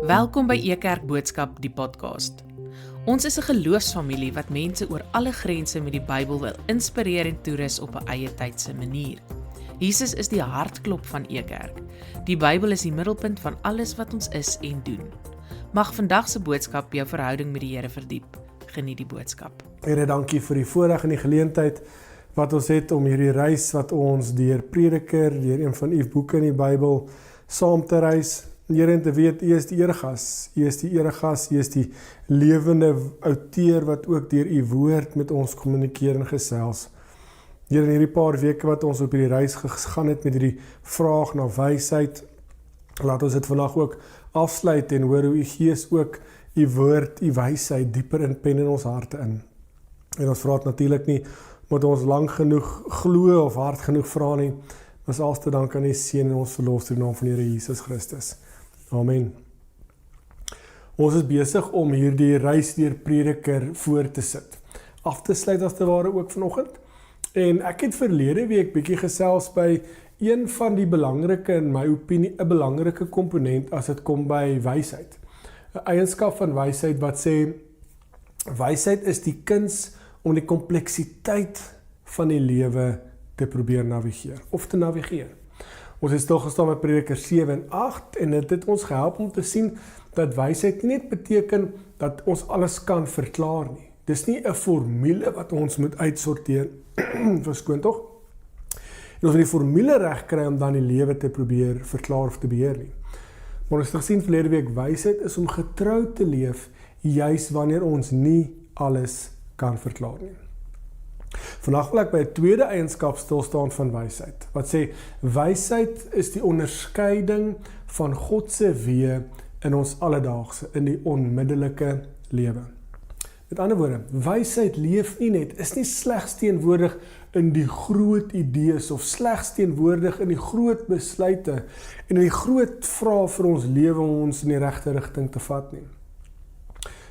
Welkom by Ekerk Boodskap, die podcast. Ons is 'n geloofsfamilie wat mense oor alle grense met die Bybel wil inspireer en toerus op 'n eie tydse manier. Jesus is die hartklop van Ekerk. Die Bybel is die middelpunt van alles wat ons is en doen. Mag vandag se boodskap jou verhouding met die Here verdiep. Geniet die boodskap. Here, dankie vir die voorreg en die geleentheid wat ons het om hierdie reis wat ons deur Prediker, deur een van u boeke in die Bybel, saam te reis. Here, en te weet, u is die eregas, u is die eregas, u is die lewende outeur wat ook deur u woord met ons kommunikeer en gesels. Here, in hierdie paar weke wat ons op hierdie reis gegaan het met hierdie vraag na wysheid, laat ons dit vandag ook afsluit en hoor hoe u Gees ook u woord, u wysheid dieper inpen in ons harte in. En ons vra het natuurlik nie omdat ons lang genoeg glo of hard genoeg vra nie, maar selfs te dank aan die Seun en ons verlosser in die naam van die Here Jesus Christus. Amen. Ons is besig om hierdie reis deur Prediker voor te sit. Af te sluit as te ware ook vanoggend. En ek het verlede week bietjie gesels by een van die belangrike, in my opinie, 'n belangrike komponent as dit kom by wysheid. 'n Eienskap van wysheid wat sê, wysheid is die kuns om die kompleksiteit van die lewe te probeer navigeer, of te navigeer. Ons het stilgestaan met Prediker 7 en 8 en dit het ons gehelp om te sien dat wysheid nie net beteken dat ons alles kan verklaar nie. Dis nie 'n formule wat ons moet uitsorteer, verskoon tog? En ons moet die formule reg kry om dan die lewe te probeer verklaar of te beheer nie. Maar ons het gesien verlede week, wysheid is om getrou te leef, juis wanneer ons nie alles kan verklaar nie. Vandag wil ek by 'n tweede eienskap stilstaan van wysheid, wat sê, wysheid is die onderskeiding van God se weë in ons alledaagse, in die onmiddellike lewe. Met ander woorde, wysheid leef nie net, is nie slegs teenwoordig in die groot idees, of slegs teenwoordig in die groot besluite, en in die groot vrae vir ons lewe om ons in die regte rigting te vat nie.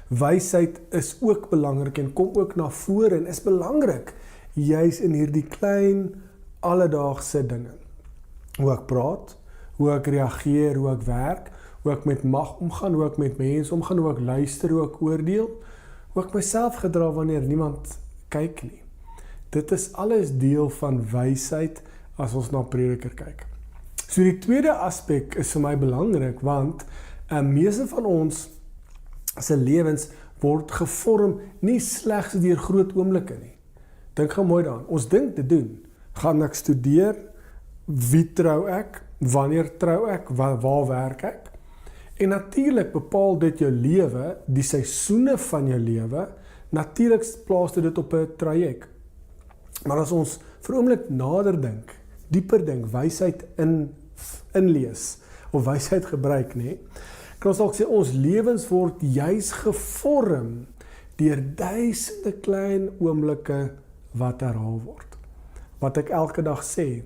Wysheid is ook belangrik en kom ook na vore en is belangrik juis in hierdie klein alledaagse dinge. Hoe ek praat, hoe ek reageer, hoe ek werk, hoe ek met mag omgaan, hoe ek met mense omgaan, hoe ek luister, hoe ek oordeel, hoe ek myself gedra wanneer niemand kyk nie. Dit is alles deel van wysheid as ons na Prediker kyk. So die tweede aspek is vir my belangrik, want meeste van ons se lewens word gevorm nie slegs deur groot oomblikke nie. Dink gou mooi daaraan. Ons dink te doen. Gaan ek studeer? Wie trou ek? Wanneer trou ek? Waar werk ek? En natuurlik bepaal dit jou lewe, die seisoene van jou lewe. Natuurlik plaas dit op 'n traject. Maar as ons vir 'n oomblik nader dink, dieper dink, wysheid inlees of wysheid gebruik, nê? Kan ons ook sê, ons lewens word juis gevorm deur duisende klein oomblikke wat herhaal word. Wat ek elke dag sê,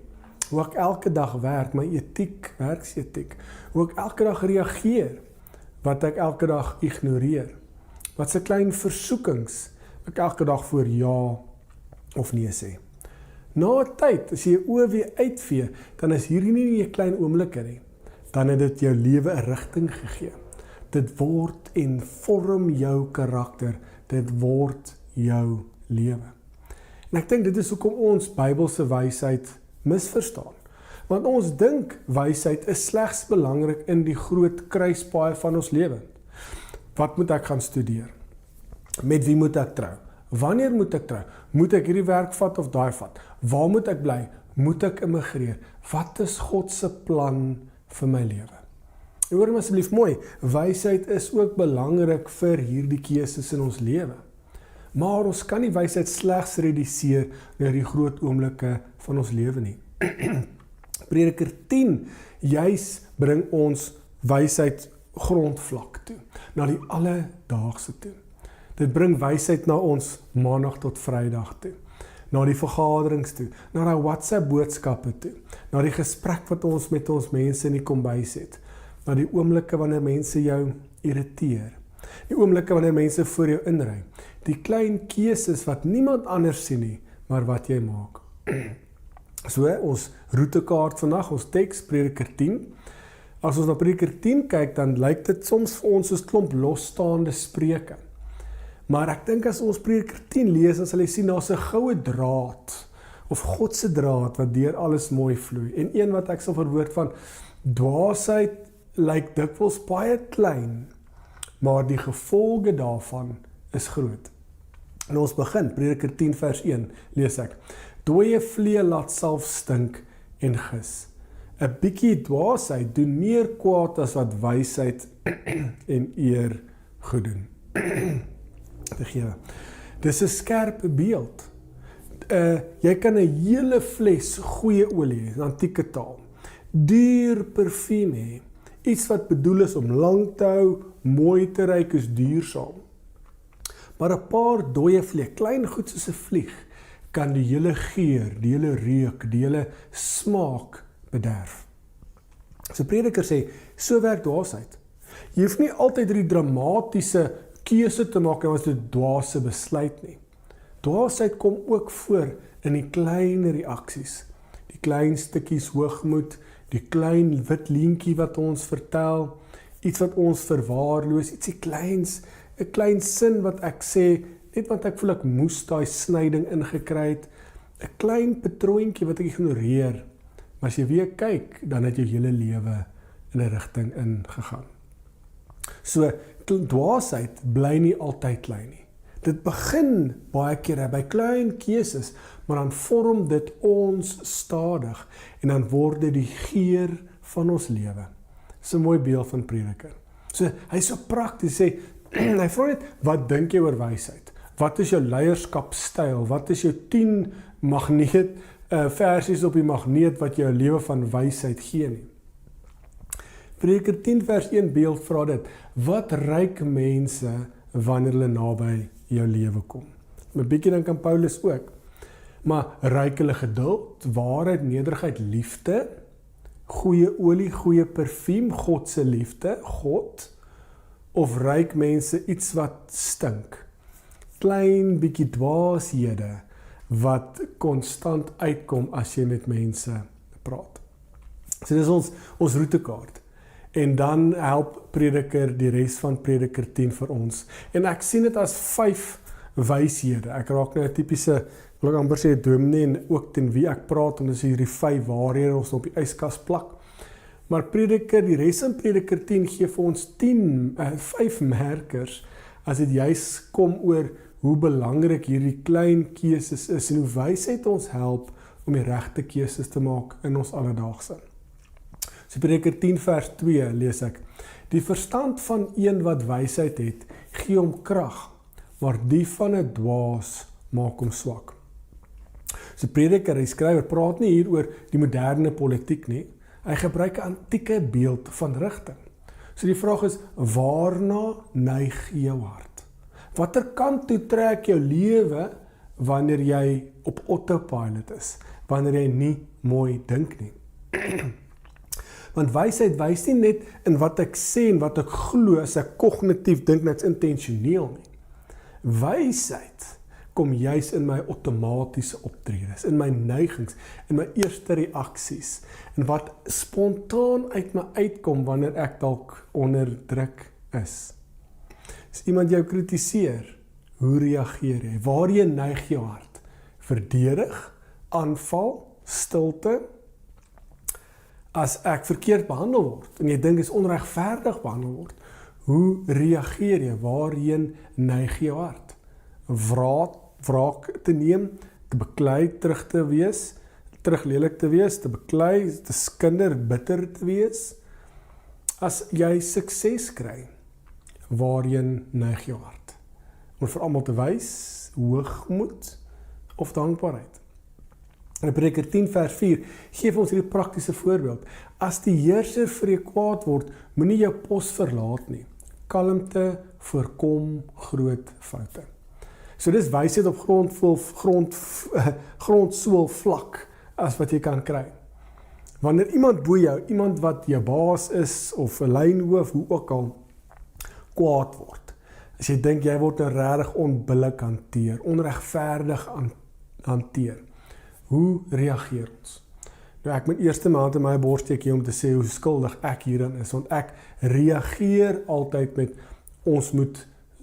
hoe ek elke dag werk, my etiek, werksetiek, hoe ek elke dag reageer, wat ek elke dag ignoreer, wat se klein versoekings ek elke dag voor ja of nee sê. Na 'n tyd, as jy jou oë weer uitvee, dan is hierdie nie 'n klein oomblikke nie. Dan het dit jou lewe 'n rigting gegee. Dit word en vorm jou karakter. Dit word jou lewe. En ek dink dit is hoekom ons Bybelse wysheid misverstaan. Want ons dink wysheid is slegs belangrik in die groot kruispaaie van ons lewe. Wat moet ek gaan studeer? Met wie moet ek trou? Wanneer moet ek trou? Moet ek hierdie werk vat of daai vat? Waar moet ek bly? Moet ek immigreer? Wat is God se plan vir my lewe? En hoor my asseblief mooi, wysheid is ook belangrik vir hierdie keuses in ons lewe. Maar ons kan nie wysheid slegs reduseer na die groot oomblikke van ons lewe nie. Prediker 10 juis bring ons wysheid grondvlak toe, na die alledaagse toe. Dit bring wysheid na ons maandag tot Vrydag toe, na die vergaderings toe, na die WhatsApp boodskappe toe, na die gesprek wat ons met ons mense in die kombuis het, na die oomblikke wanneer mense jou irriteer, die oomblikke wanneer mense voor jou inry, die klein keuses wat niemand anders sien nie, maar wat jy maak. So, ons routekaart vandag, ons teks, Prediker 10. As ons na Prediker 10 kyk, dan lyk dit soms vir ons soos klomp losstaande spreuke. Maar ek dink as ons Prediker 10 lees, dan sal jy sien daar's 'n goue draad, of God se draad, wat deur alles mooi vloei. En een wat ek sal verwoord van, dwaasheid lyk dikwels baie klein, maar die gevolge daarvan is groot. En ons begin, Prediker 10 vers 1, lees ek. Dooie vlee laat self stink en gis. 'n bietjie dwaasheid doen meer kwaad as wat wysheid en eer goed doen. Vergewe. Dis 'n skerp beeld. Jy kan 'n hele fles goeie olie, in antieke taal, duur parfuum hê. Iets wat bedoel is om lang te hou, mooi te ruik, is duursaam. Maar 'n paar dooie vlee, klein goed soos 'n vlieg, kan die hele geur, die hele reuk, die hele smaak bederf. So Prediker sê, so werk dwaasheid. Jy hoef nie altyd die dramatiese keuse te maak en was dit dwaase besluit nie. Dwaasheid kom ook voor in die klein reaksies, die klein stukkies hoogmoed, die klein wit leentjie wat ons vertel, iets wat ons verwaarloos, ietsie kleins, 'n klein sin wat ek sê, net want ek voel ek moes daai snyding ingekry het, 'n klein patroontjie wat ek ignoreer, maar as jy weer kyk, dan het jou hele lewe in 'n rigting ingegaan. So, dwaasheid bly nie altyd klein nie. Dit begin baie kere by klein keuses, maar dan vorm dit ons stadig, en dan word dit die geur van ons lewe. Dis 'n mooi beeld van Prediker. So, hy is so prakties, sê, hy vra net, wat dink jy oor wysheid? Wat is jou leierskapstyl? Wat is jou 10 magneet versies op die magneet wat jou lewe van wysheid gee nie? Prediker 10 vers 1 beeld vra dit, wat ryk mense wanneer hulle naby jou lewe kom? 'n bietjie dink aan Paulus ook. Maar ryk hulle geduld, waarheid, nederigheid, liefde, goeie olie, goeie parfuum, God se liefde, God, of ryk mense iets wat stink? Klein bietjie dwaashede wat konstant uitkom as jy met mense praat. So dis ons routekaart. En dan help Prediker die res van Prediker 10 vir ons. En ek sien dit as 5 wyshede. Ek raak nou 'n tipiese, wil ek amper sê dominee, en ook ten wie ek praat, en dis hierdie 5 waarhede ons op die yskas plak. Maar Prediker, die res van Prediker 10 gee vir ons 5 merkers, as dit juis kom oor hoe belangrik hierdie klein keuses is, en hoe wysheid ons help om die regte keuses te maak in ons alledaagse. So Prediker 10 vers 2 lees ek, die verstand van een wat wysheid het, gee hom krag, maar die van 'n dwaas maak hom swak. So Prediker, die skrywer, praat nie hier oor die moderne politiek nie, hy gebruik 'n antieke beeld van rigting. So die vraag is, waarna neig jou hart? Watter kant toe trek jou lewe wanneer jy op autopilot is, wanneer jy nie mooi dink nie? Want wysheid wys nie net in wat ek sê en wat ek glo as ek kognitief dink net's intentioneel nie. Wysheid kom juis in my outomatiese optredes, in my neigings, in my eerste reaksies, en wat spontaan uit my uitkom wanneer ek dalk onder druk is. As iemand jou kritiseer, hoe reageer jy? Waarheen neig jou hart? Verdedig, aanval, stilte? As ek verkeerd behandel word, en jy dink is onregverdig behandel word, hoe reageer jy? Waarheen neig jou hart? Wraak te neem, te beklei, terug te wees, terug lelik te wees, te beklei, te skinder, bitter te wees? As jy sukses kry, waarheen neig jou hart? Om vir almal te wys, hoogmoed of dankbaarheid? In Prediker 10 vers 4 gee ons hierdie praktiese voorbeeld. As die heerser vir jou kwaad word, moenie jou pos verlaat nie. Kalmte voorkom groot foute. So dis wysheid op grondsool vlak as wat jy kan kry. Wanneer iemand bo jou, iemand wat jou baas is of 'n lynhoof, hoe ook al, kwaad word. As jy dink jy word nou regtig onbillik hanteer, onregverdig hanteer. Hoe reageer ons? Nou ek moet eerste maand in my bors steek hier om te sê hoe skuldig ek hierin is, want ek reageer altyd met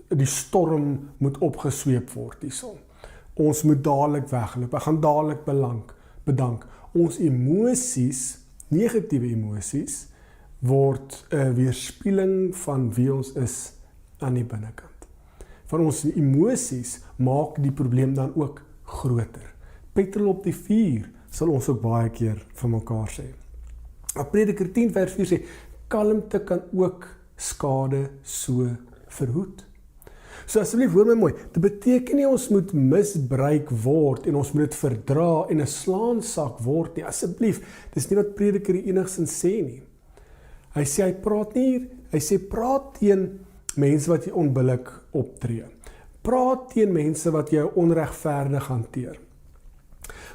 die storm moet opgesweep word hierson. Ons moet dadelik wegloop, ek gaan dadelik bedank. Ons emosies, negatiewe emosies, word 'n weerspieëling van wie ons is aan die binnekant. Van ons emosies maak die probleem dan ook groter. Petrol op die vuur sal ons ook baie keer vir mekaar sê. Prediker 10 vers 4 sê, kalmte kan ook skade so verhoed. So asseblief hoor my mooi, dit beteken nie ons moet misbruik word en ons moet dit verdra en 'n slaansak word nie, asseblief, dis nie wat prediker enigstens sê nie. Hy sê, hy sê praat teen mense wat jy onbillik optree. Praat teen mense wat jou onregverdig hanteer.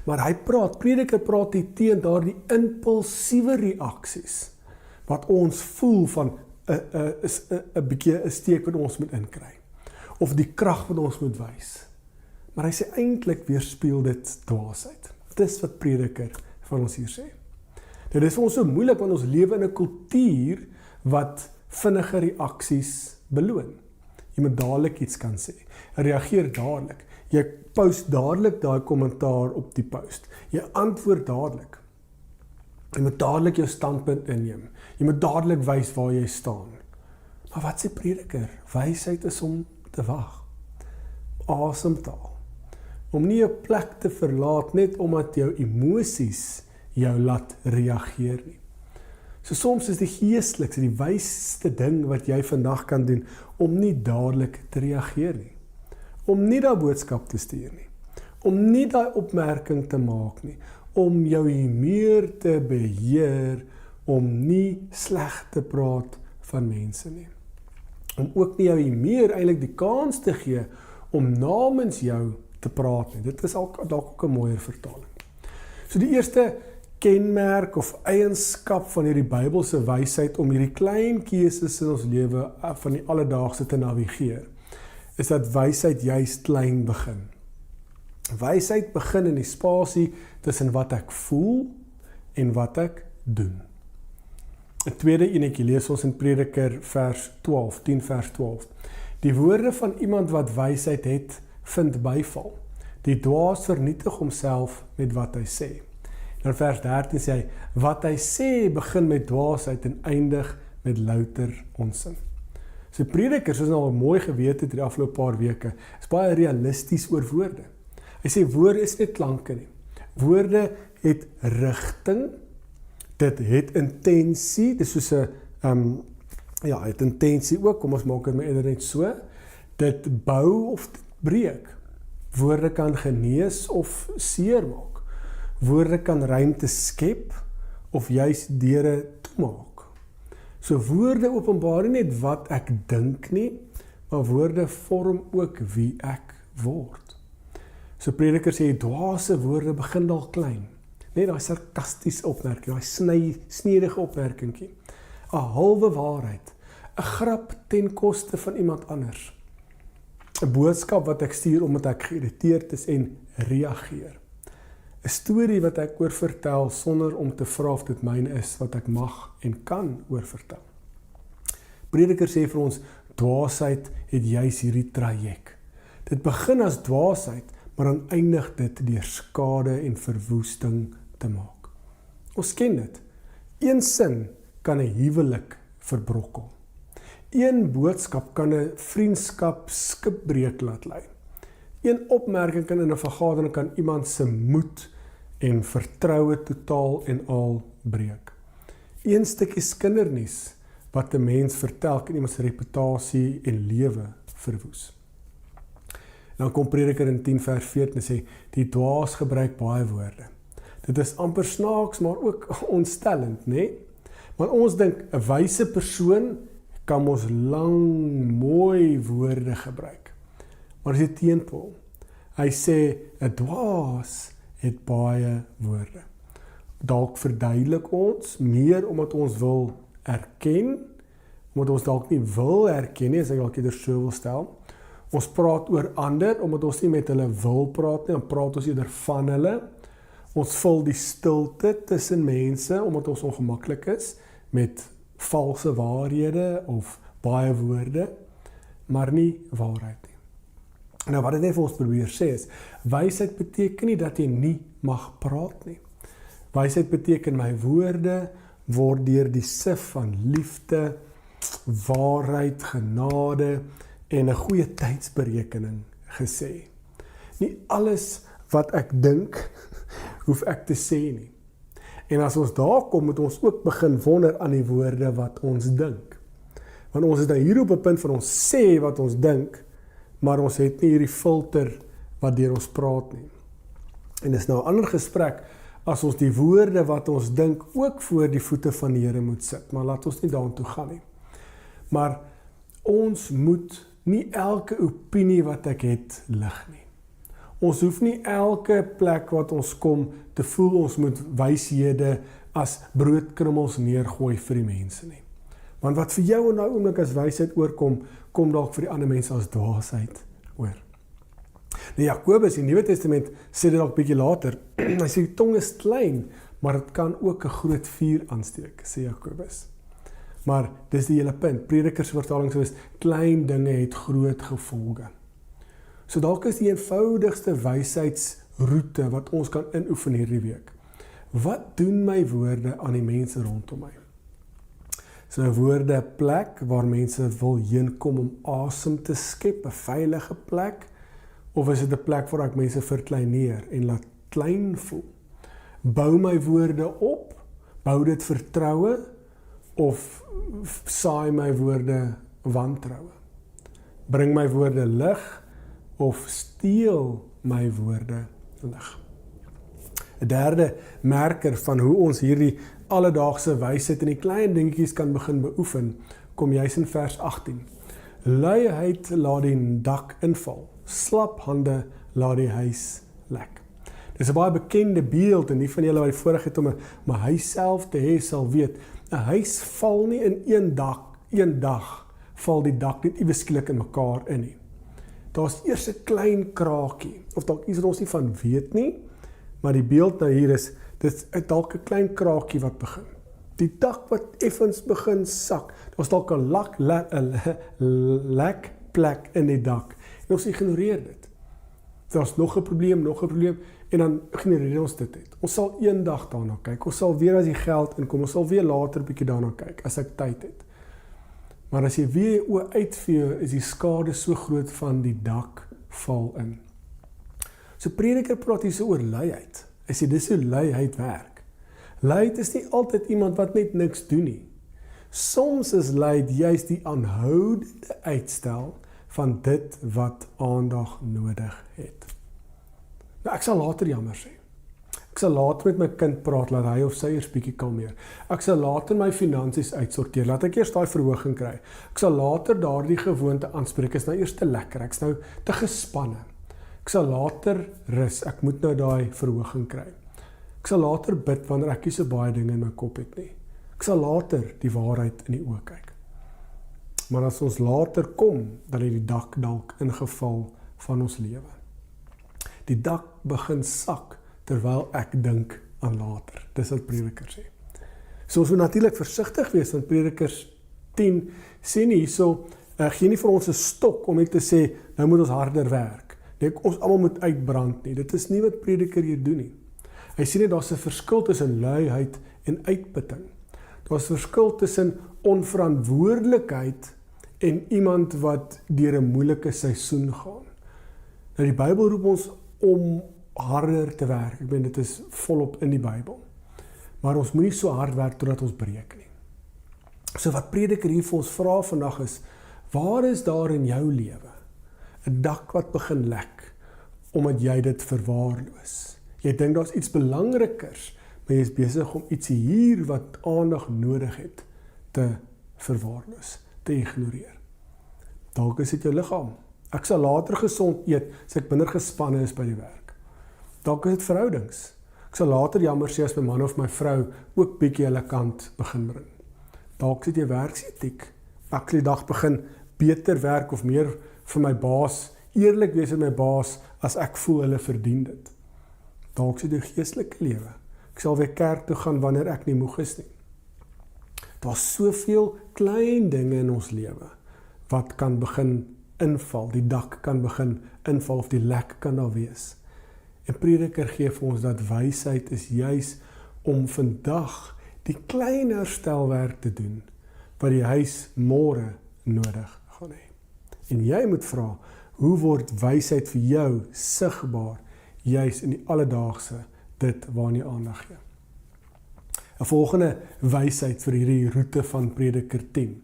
Maar prediker praat hier teen daardie impulsiewe reaksies, wat ons voel van 'n bietjie 'n steek wat ons moet inkry. Of die krag wat ons moet wys. Maar hy sê eintlik weerspieël dit dwaasheid. Dis wat prediker van ons hier sê. Dit is vir ons so moeilik, want ons lewe in 'n kultuur wat vinnige reaksies beloon. Jy moet dadelik iets kan sê. Reageer dadelik. Jy post dadelik daai kommentaar op die post. Jy antwoord dadelik. Jy moet dadelik jou standpunt inneem. Jy moet dadelik wys waar jy staan. Maar wat sê prediker? Wysheid is om te wag. Asemtaal. Om nie 'n plek te verlaat net omdat jou emosies jou laat reageer nie. So soms is die geestelikste, die wysste ding wat jy vandag kan doen, om nie dadelik te reageer nie. Om nie daai boodskap te stuur nie. Om nie daai opmerking te maak nie. Om jou humeur te beheer, om nie sleg te praat van mense nie. Om ook nie jou humeur eintlik die kans te gee om namens jou te praat nie. Dit is dalk ook 'n mooier vertaling. So die eerste kenmerk of eienskap van hierdie Bybelse wysheid om hierdie klein keuses in ons lewe van die alledaagse te navigeer, is dat wysheid juist klein begin. Wysheid begin in die spasie tussen wat ek voel en wat ek doen. 'n tweede enetjie lees ons in Prediker 10 vers 12. Die woorde van iemand wat wysheid het, vind byval. Die dwaas vernietig homself met wat hy sê. Dan vers 13 sê hy, wat hy sê begin met dwaasheid en eindig met louter onsin. So Prediker, soos nou al mooi geweet het die afgelope paar weke, is baie realisties oor woorde. Hy sê woorde is nie klanke nie. Woorde het rigting, dit het intensie, dit is soos 'n het intensie ook, kom ons maak dit maar eerder net so. Dit bou of dit breek. Woorde kan genees of seer maak. Woorde kan ruimte skep of juist deure toemaak. So woorde openbaar nie net wat ek dink nie, maar woorde vorm ook wie ek word. So Prediker sê, dwaase woorde begin dalk klein. Net daai sarkastiese opmerking, daai snedige opmerkingkie. 'n halwe waarheid, 'n grap ten koste van iemand anders. 'n boodskap wat ek stuur omdat ek geïrriteerd is en reageer. 'n storie wat ek oor vertel sonder om te vra of dit myne is wat ek mag en kan oor vertel. Prediker sê vir ons, dwaasheid het juis hierdie traject. Dit begin as dwaasheid, maar dan eindig dit deur skade en verwoesting te maak. Ons ken dit. Een sin kan 'n huwelik verbrokkel. Een boodskap kan 'n vriendskap skipbreuk laat lei. Een opmerking kan in 'n vergadering kan iemand se moed en vertroue totaal en al breek. Een stukkie kindernuus wat 'n mens vertel kan iemand se reputasie en lewe verwoes. Dan kom Prediker in 10 vers 14 en sê, die dwaas gebruik baie woorde. Dit is amper snaaks, maar ook ontstellend, né? Want ons dink, 'n wyse persoon kan ons lang, mooi woorde gebruik. Maar dis die teenpool. Hy sê, 'n dwaas het baie woorde. Dalk verduidelik ons meer omdat ons wil erken, omdat ons dalk nie wil erken nie, as ek dalk eerder so wil stel. Ons praat oor ander, omdat ons nie met hulle wil praat nie, dan praat ons eerder van hulle. Ons vul die stilte tussen mense, omdat ons ongemaklik is, met valse waarhede of baie woorde, maar nie waarheid nie. Nou wat dit net vir ons probeer sê is, wysheid beteken nie dat jy nie mag praat nie. Wysheid beteken my woorde word deur die sif van liefde, waarheid, genade en 'n goeie tydsberekening gesê. Nie alles wat ek dink, hoef ek te sê nie. En as ons daar kom, moet ons ook begin wonder aan die woorde wat ons dink. Want ons is nou hier op 'n punt van ons sê wat ons dink, maar ons het nie hierdie filter wat deur ons praat nie. En dis nou 'n ander gesprek as ons die woorde wat ons dink ook voor die voete van die Here moet sit. Maar laat ons nie daartoe gaan nie. Maar ons moet nie elke opinie wat ek het lig nie. Ons hoef nie elke plek wat ons kom te voel ons moet wyshede as broodkrummels neergooi vir die mense nie. Want wat vir jou in daai oomblik as wysheid oorkom, kom dalk vir die ander mense as dwaasheid oor. Nou Jakobus in die Nuwe Testament sê dit dalk bietjie later, hy sê die tong is klein, maar dit kan ook 'n groot vuur aansteek, sê Jakobus. Maar dis die hele punt. Predikers vertaling soos klein dinge het groot gevolge. So dalk is die eenvoudigste wysheidsroete wat ons kan inoefen hierdie week. Wat doen my woorde aan die mense rondom my? Is my woorde 'n plek waar mense wil heen kom om asem te skep, 'n veilige plek? Of is dit 'n plek waar ek mense verkleineer en laat klein voel? Bou my woorde op? Bou dit vertroue? Of saai my woorde wantroue? Bring my woorde lig? Of steel my woorde lig? 'n derde merker van hoe ons hierdie alledaagse wysheid in die klein dingetjies kan begin beoefen, kom juis in vers 18. Luiheid laat die dak inval, slap hande laat die huis lek. Dis 'n baie bekende beeld en die van julle wat die voorreg het om 'n huis self te hê sal weet, 'n huis val nie in een dag val die dak net iewes skielik in mekaar in nie. Daar's eers 'n klein kraakie, of dalk iets wat ons nie van weet nie, maar die beeld nou hier is, dit is dalk 'n klein kraakie wat begin. Die dak wat effens begin sak, daar's dalk 'n lek plek in die dak, en ons ignoreer dit. Daar's nog 'n probleem, en dan ignoreer ons dit net. Ons sal eendag daarna kyk, ons sal weer as die geld inkom, ons sal weer later bietjie daarna kyk, as ek tyd het. Maar as jy weer jou oë uitvee, is die skade so groot van die dak val in. So prediker praat hier so oor luiheid. Hy sê dis hoe luiheid werk. Luiheid is nie altyd iemand wat net niks doen nie. Soms is luiheid juist die aanhoudende uitstel van dit wat aandag nodig het. Nou ek sal later jammer sê. Ek sal later met my kind praat, laat hy of sy eers bietjie kalmeer. Ek sal later my finansies uitsorteer, laat ek eers daai verhoging kry. Ek sal later daardie gewoonte aanspreek, is nou eers te lekker, ek's nou te gespanne. Ek sal later rus, ek moet nou daai verhoging kry. Ek sal later bid wanneer ek nie so baie dinge in my kop het nie. Ek sal later die waarheid in die oë kyk. Maar as ons later kom, dan het die dak dalk ingeval van ons lewe. Die dak begin sak, terwyl ek dink aan later. Dis wat predikers sê. So ons moet natuurlik versigtig wees, want predikers 10 sê nie hierso, gee nie vir ons 'n stok om net te sê, nou moet ons harder werk. Ons almal moet uitbrand nie. Dit is nie wat prediker hier doen nie. Hy sê net daar's 'n verskil tussen luiheid en uitputting. Daar's 'n verskil tussen onverantwoordelikheid en iemand wat deur 'n moeilike seisoen gaan. Nou die Bybel roep ons om harder te werk. Ek bedoel dit is volop in die Bybel. Maar ons moet nie so hard werk totdat ons breek nie. So wat prediker hier vir ons vra vandag is, waar is daar in jou lewe 'n dak wat begin lek omdat jy dit verwaarloos? Jy dink daar's iets belangrikers, maar jy is besig om iets hier wat aandag nodig het te verwaarloos, te ignoreer. Dalk is dit jou liggaam. Ek sal later gesond eet as ek minder gespanne is by die werk. Dalk is dit verhoudings. Ek sal later jammer sê as my man of my vrou ook bietjie hulle kant begin bring. Dalk sit jy werksetiek. Ek sal die dag begin beter werk of meer vir my baas, eerlik wees met my baas as ek voel hulle verdien dit. Dalk is dit jou geestelike lewe. Ek sal weer kerk toe gaan wanneer ek nie moeg is nie. Daar's soveel klein dinge in ons lewe wat kan begin inval, die dak kan begin inval of die lek kan daar wees. En Prediker gee vir ons dat wysheid is juis om vandag die klein herstelwerk te doen wat die huis môre nodig gaan hê. En jy moet vra, hoe word wysheid vir jou sigbaar juis in die alledaagse dit waarna jy aandag gee. 'n Volgende wysheid vir hierdie roete van Prediker 10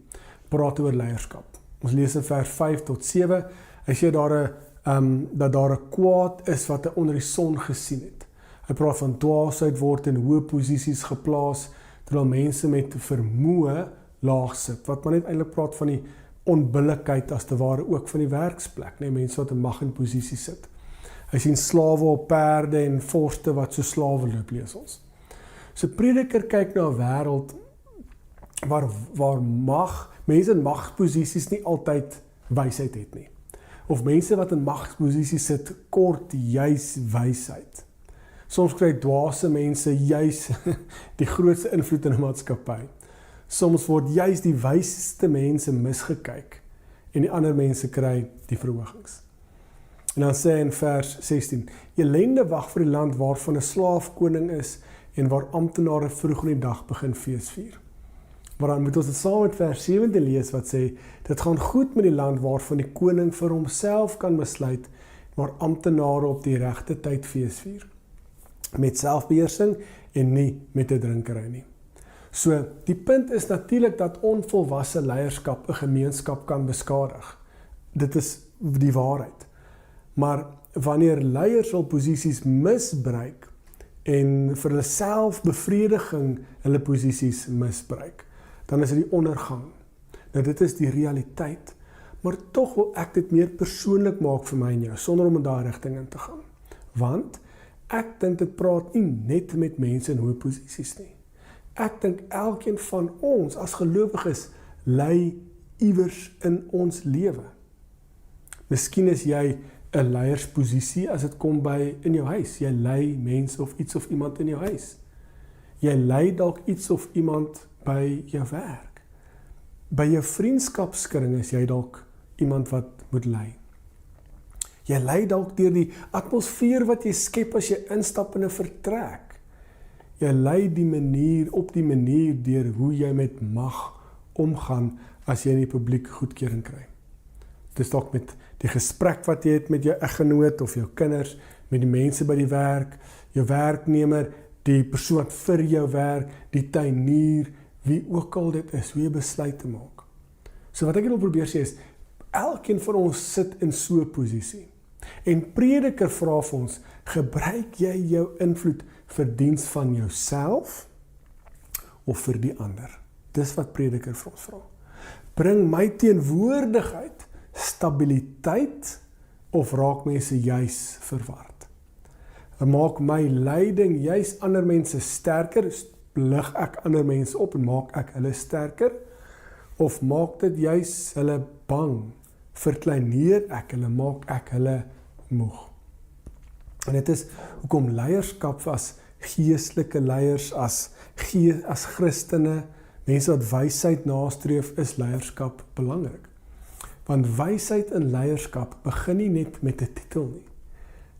praat oor leierskap. Ons lees in vers 5 tot 7, hy sê dat daar 'n kwaad is wat hy onder die son gesien het. Hy praat van dwaasheid word in hoë posisies geplaas, terwyl mense met vermoë laag sit, wat maar net eintlik praat van die onbillikheid as te ware ook van die werksplek, mense wat in mag en posisie sit. Hy sien slawe op perde en vorste wat so slawe loop, lees ons. So Prediker kyk na 'n wêreld waar mense in magsposisies nie altyd wysheid het nie. Of mense wat in magsposisies sit, kort juis wysheid. Soms kry dwaase mense juis die grootste invloed in 'n maatskappy. Soms word juis die wysste mense misgekyk en die ander mense kry die verhogings. En dan sê hy in vers 16, ellende wag vir die land waarvan 'n slaaf koning is en waar amptenare vroeg in die dag begin feesvier. Maar dan moet ons dit saam met vers 17 lees wat sê, dit gaan goed met die land waarvan die koning vir homself kan besluit, waar amptenare op die regte tyd feesvier. Met selfbeheersing en nie met 'n drinkery nie. So, die punt is natuurlik dat onvolwasse leierskap 'n gemeenskap kan beskadig. Dit is die waarheid. Maar wanneer leiers hul posisies misbruik en vir hulle selfbevrediging hulle posisies misbruik, dan is dit die ondergang. Nou dit is die realiteit, maar tog wil ek dit meer persoonlik maak vir my en jou, sonder om in daai rigting in te gaan. Want ek dink dit praat nie net met mense in hoë posisies nie. Ek dink elkeen van ons as gelowiges lei iewers in ons lewe. Miskien is jy 'n leiersposisie as dit kom by in jou huis. Jy lei mense of iets of iemand in jou huis. Jy lei dalk iets of iemand by jou werk. By jou vriendskapskring is jy dalk iemand wat moet lei. Jy lei dalk deur die atmosfeer wat jy skep as jy instap in 'n vertrek. Jy lei op die manier deur hoe jy met mag omgaan as jy in die publiek goedkeuring kry. Dit is dalk met die gesprek wat jy het met jou eggenoot of jou kinders, met die mense by die werk, jou werknemer, die persoon wat vir jou werk, die tuinier, wie ook al dit is, hoe jy besluit te maak. So wat ek wil probeer sê is, elkeen van ons sit in so 'n posisie. En Prediker vra vir ons, gebruik jy jou invloed vir diens van jouself of vir die ander? Dis wat Prediker vir ons vra. Bring my teenwoordigheid stabiliteit of raak mense juis verward? Maak my leiding juis ander mense sterker, lig ek ander mense op en maak ek hulle sterker, of maak dit juis hulle bang, verkleineer ek hulle, maak ek hulle moeg? En dit is hoekom leierskap as geestelike leiers, as Christene, mense wat wysheid nastreef, is leierskap belangrik. Want wysheid in leierskap begin nie net met 'n titel nie.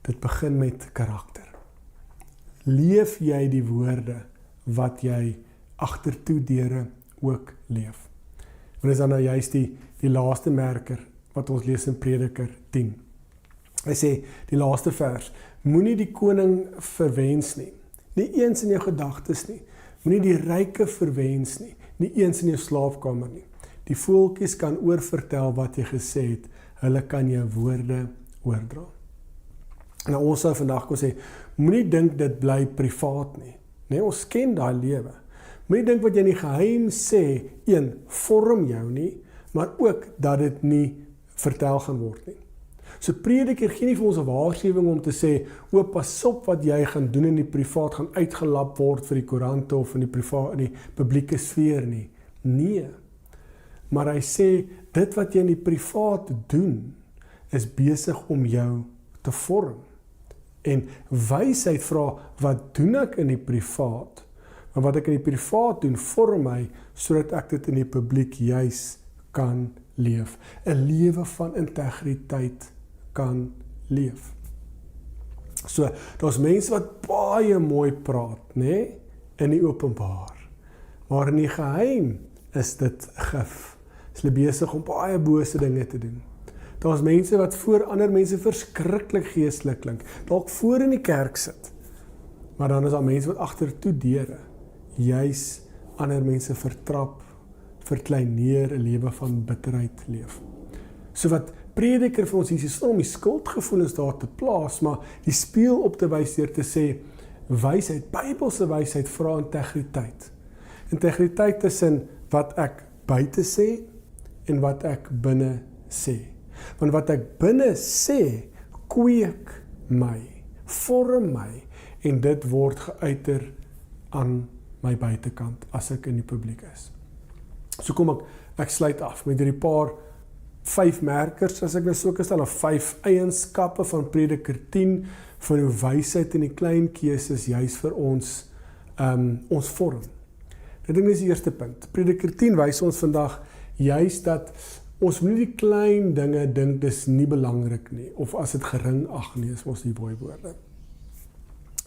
Dit begin met karakter. Leef jy die woorde wat jy agtertoe deure ook leef? En is dan nou juist die laaste merker wat ons lees in Prediker 10. Hy sê, die laaste vers, moenie die koning verwens nie. Nie eens in jou gedagtes nie. Moenie die ryke verwens nie. Nie eens in jou slaapkamer nie. Die voeltjies kan oorvertel wat jy gesê het, hulle kan jou woorde oordra. Nou ons sou vandag kon sê, moenie dink dit bly privaat nie. Nee, ons ken daai lewe. Moenie dink wat jy in die geheim sê, vorm jou nie, maar ook dat dit nie vertel gaan word nie. So Prediker gee nie vir ons 'n waarskuwing om te sê, pas op wat jy gaan doen in die privaat, gaan uitgelap word vir die koerante of in die publieke sfeer nie. Nee. Maar hy sê, dit wat jy in die privaat doen, is besig om jou te vorm En wysheid vra, wat doen ek in die privaat? Maar wat ek in die privaat doen, vorm my, sodat ek dit in die publiek juis kan leef. 'n lewe van integriteit kan leef. So, daar's mense wat baie mooi praat, nê, in die openbaar. Maar in die geheim is dit gif. Is hulle besig om baie bose dinge te doen. Daar's mense wat voor ander mense verskriklik geestelik klink, dalk voor in die kerk sit. Maar dan is daar mense wat agter toe deure juis ander mense vertrap, verkleineer, 'n lewe van bitterheid leef. So wat prediker vir ons is om die skuldgevoelens daar te plaas, maar die spieël op te wys deur te sê, wysheid, Bybelse wysheid vra integriteit. Integriteit tussen wat ek buite sê en wat ek binne sê. Want wat ek binne sê, kweek my, vorm my, en dit word geuiter aan my buitekant as ek in die publiek is. So kom ek sluit af met hierdie paar 5 merkers, as ek nou so kan stel, of 5 eienskappe van Prediker 10, van hoe wysheid in die klein keuses juis vir ons vorm. Ek dink dis die eerste punt. Prediker 10 wys ons vandag juis dat ons moet nie die klein dinge dink dis nie belangrik nie, of as dit gering ag nie, is ons die mooi woorde.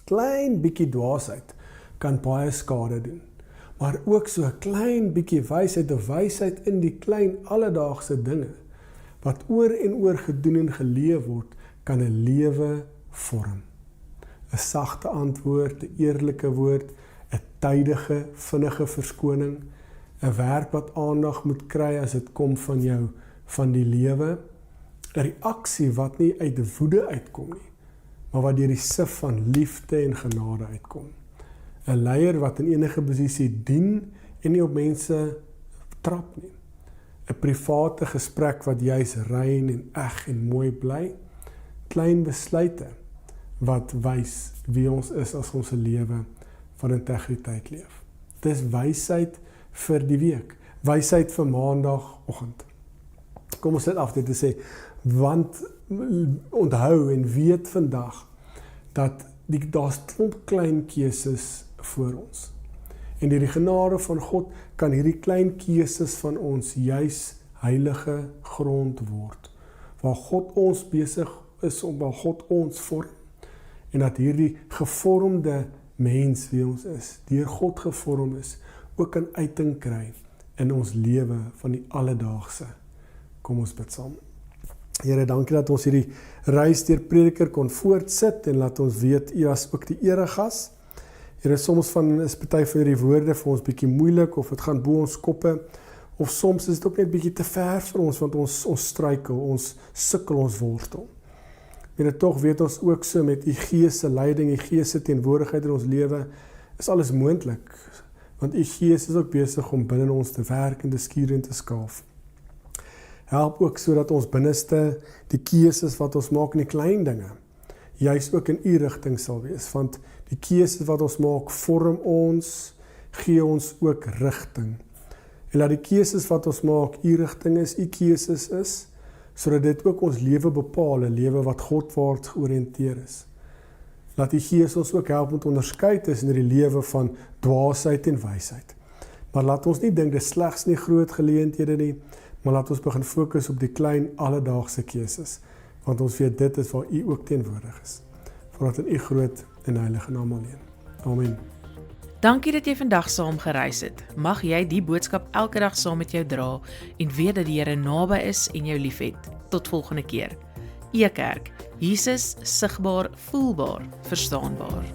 Klein bietjie dwaasheid kan baie skade doen, maar ook so 'n klein bietjie wysheid of wysheid in die klein alledaagse dinge, wat oor en oor gedoen en geleef word, kan 'n lewe vorm. 'n Sagte antwoord, 'n eerlike woord, 'n tydige, vinnige verskoning, 'n werk wat aandag moet kry as dit kom van jou, van die lewe, 'n reaksie wat nie uit woede uitkom nie, maar wat deur die sif van liefde en genade uitkom. 'n Leier wat in enige posisie dien en nie op mense trap nie. 'n Private gesprek wat juis rein en eg en mooi bly. Klein besluite wat wys wie ons is as ons 'n lewe van integriteit leef. Dis wysheid vir die week. Wysheid vir maandagooggend. Kom ons sit af dit te sê, want onthou en weet vandag dat daar's 'n klein keuses voor ons. En deur die genade van God kan hierdie klein keuses van ons juis heilige grond word, waar God ons besig is om waar God ons vorm, en dat hierdie gevormde mens wie ons is, deur God gevorm is, ook 'n uiting kry in ons lewe van die alledaagse. Kom ons bid saam. Here, dankie dat ons hierdie reis deur Prediker kon voortsit en laat ons weet U as ook die eregas. Here, soms is party van hierdie woorde vir ons bietjie moeilik of dit gaan bo ons koppe, of soms is dit ook net bietjie te ver vir ons want ons struikel, ons sukkel, ons worstel. Here, tog weet ons ook so met U Gees se leiding, U Gees se teenwoordigheid in ons lewe is alles moontlik, want U Gees is ook besig om binne ons te werk en te skuur en te skaaf. Help ook sodat ons binneste die keuses wat ons maak in die klein dinge, juis ook in U rigting sal wees, want die keuses wat ons maak vorm ons, gee ons ook rigting. En laat die keuses wat ons maak U rigting is, U keuses is, sodat dit ook ons lewe bepaal, 'n lewe wat Godwaarts georiënteer is. Laat die Gees ons ook help om te onderskei tussen die lewe van dwaasheid en wysheid. Maar laat ons nie dink dis slegs nie groot geleenthede nie, maar laat ons begin fokus op die klein alledaagse keuses, want ons weet dit is waar U ook teenwoordig is. Voordat in U groot en heilige naam alleen. Amen. Dankie dat jy vandag saam gereis het. Mag jy die boodskap elke dag saam met jou dra en weet dat die Here naby is en jou liefhet. Tot volgende keer. E-Kerk, Jesus sigbaar, voelbaar, verstaanbaar.